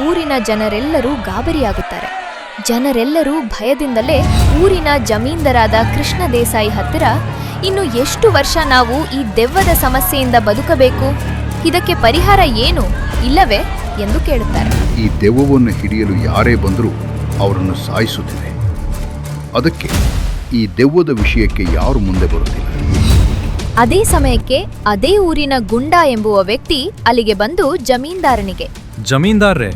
ಊರಿನ ಜನರೆಲ್ಲರೂ ಗಾಬರಿಯಾಗುತ್ತಾರೆ. ಜನರೆಲ್ಲರೂ ಭಯದಿಂದಲೇ ಊರಿನ ಜಮೀನ್ದಾರಾದ ಕೃಷ್ಣ ದೇಸಾಯಿ ಹತ್ತಿರ, ಇನ್ನು ಎಷ್ಟು ವರ್ಷ ನಾವು ಈ ದೆವ್ವದ ಸಮಸ್ಯೆಯಿಂದ ಬದುಕಬೇಕು? ಇದಕ್ಕೆ ಪರಿಹಾರ ಏನು ಇಲ್ಲವೇ ಎಂದು ಕೇಳುತ್ತಾರೆ. ಈ ದೆವ್ವವನ್ನು ಹಿಡಿಯಲು ಯಾರೇ ಬಂದರೂ ಅವರನ್ನು ಸಾಯಿಸುತ್ತಿದೆ. ಅದಕ್ಕೆ ಈ ದೆವ್ವದ ವಿಷಯಕ್ಕೆ ಯಾರು ಮುಂದೆ ಬರುತ್ತಿಲ್ಲ. ಅದೇ ಸಮಯಕ್ಕೆ ಅದೇ ಊರಿನ ಗುಂಡ ಎಂಬುವ ವ್ಯಕ್ತಿ ಅಲ್ಲಿಗೆ ಬಂದು ಜಮೀನ್ದಾರನಿಗೆ, ಜಮೀನ್ದಾರ್ರೆ,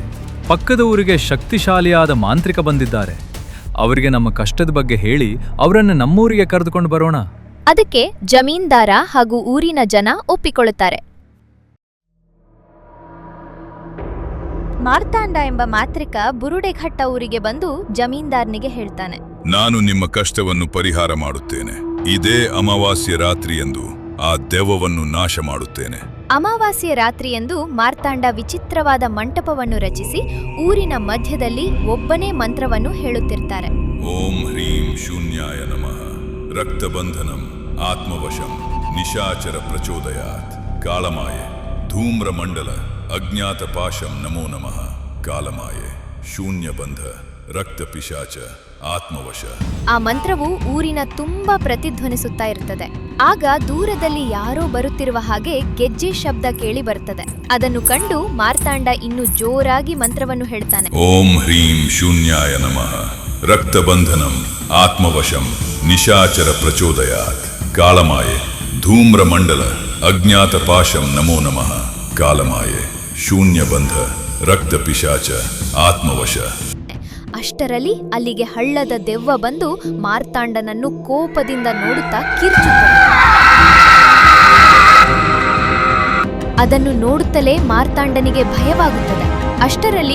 ಪಕ್ಕದ ಊರಿಗೆ ಶಕ್ತಿಶಾಲಿಯಾದ ಮಾಂತ್ರಿಕ ಬಂದಿದ್ದಾರೆ. ಅವರಿಗೆ ನಮ್ಮ ಕಷ್ಟದ ಬಗ್ಗೆ ಹೇಳಿ ಅವರನ್ನು ನಮ್ಮೂರಿಗೆ ಕರೆದುಕೊಂಡು ಬರೋಣ. ಅದಕ್ಕೆ ಜಮೀನ್ದಾರ ಹಾಗೂ ಊರಿನ ಜನ ಒಪ್ಪಿಕೊಳ್ಳುತ್ತಾರೆ. ಮಾರ್ತಾಂಡ ಎಂಬ ಮಾಂತ್ರಿಕ ಬುರುಡೆಘಟ್ಟ ಊರಿಗೆ ಬಂದು ಜಮೀನ್ದಾರನಿಗೆ ಹೇಳ್ತಾನೆ, ನಾನು ನಿಮ್ಮ ಕಷ್ಟವನ್ನು ಪರಿಹಾರ ಮಾಡುತ್ತೇನೆ. ಇದೇ ಅಮಾವಾಸ್ಯೆ ರಾತ್ರಿಯೆಂದು ಆ ದೆವ್ವವನ್ನು ನಾಶ ಮಾಡುತ್ತೇನೆ. ಅಮಾವಾಸ್ಯೆ ರಾತ್ರಿಯೆಂದು ಮಾರ್ತಾಂಡ ವಿಚಿತ್ರವಾದ ಮಂಟಪವನ್ನು ರಚಿಸಿ ಊರಿನ ಮಧ್ಯದಲ್ಲಿ ಒಬ್ಬನೇ ಮಂತ್ರವನ್ನು ಹೇಳುತ್ತಿರ್ತಾರೆ. ಓಂ ಹ್ರೀಂ ಶೂನ್ಯಾಯ ನಮಃ, ರಕ್ತಬಂಧನಂ ಆತ್ಮವಶಂ ನಿಶಾಚರ ಪ್ರಚೋದಯಾತ್, ಕಾಲಮಾಯೆ ಧೂಮ್ರಮಂಡಲ ಅಜ್ಞಾತ ಪಾಶಂ ನಮೋ ನಮಃ, ಕಾಲಮಾಯೆ ಶೂನ್ಯಬಂಧ ರಕ್ತ ಪಿಶಾಚ ಆತ್ಮವಶ. ಆ ಮಂತ್ರವು ಊರಿನ ತುಂಬಾ ಪ್ರತಿಧ್ವನಿಸುತ್ತಾ ಇರ್ತದೆ. ಆಗ ದೂರದಲ್ಲಿ ಯಾರೋ ಬರುತ್ತಿರುವ ಹಾಗೆ ಗೆಜ್ಜೆ ಶಬ್ದ ಕೇಳಿ ಬರುತ್ತದೆ. ಅದನ್ನು ಕಂಡು ಮಾರ್ತಾಂಡ ಇನ್ನು ಜೋರಾಗಿ ಮಂತ್ರವನ್ನು ಹೇಳ್ತಾನೆ. ಓಂ ಹ್ರೀಂ ಶೂನ್ಯಾಯ ನಮಃ, ರಕ್ತಬಂಧನಂ ಆತ್ಮವಶಂ ನಿಶಾಚರ ಪ್ರಚೋದಯಾತ್, ಕಾಲಮಾಯೆ ಧೂಮ್ರಮಂಡಲ ಅಜ್ಞಾತ ಪಾಶಂ ನಮೋ ನಮಃ, ಕಾಲಮಾಯೆ ಶೂನ್ಯಬಂಧ ರಕ್ತ ಪಿಶಾಚ ಆತ್ಮವಶ. ಅಷ್ಟರಲ್ಲಿ ಅಲ್ಲಿಗೆ ಹಳ್ಳದ ದೆವ್ವ ಬಂದು ಮಾರ್ತಾಂಡನನ್ನು ಕೋಪದಿಂದ ನೋಡುತ್ತಾ ಕಿರ್ಚುತ್ತದೆ. ಅದನ್ನು ನೋಡುತ್ತಲೇ ಮಾರ್ತಾಂಡನಿಗೆ ಭಯವಾಗುತ್ತದೆ. ಅಷ್ಟರಲ್ಲಿ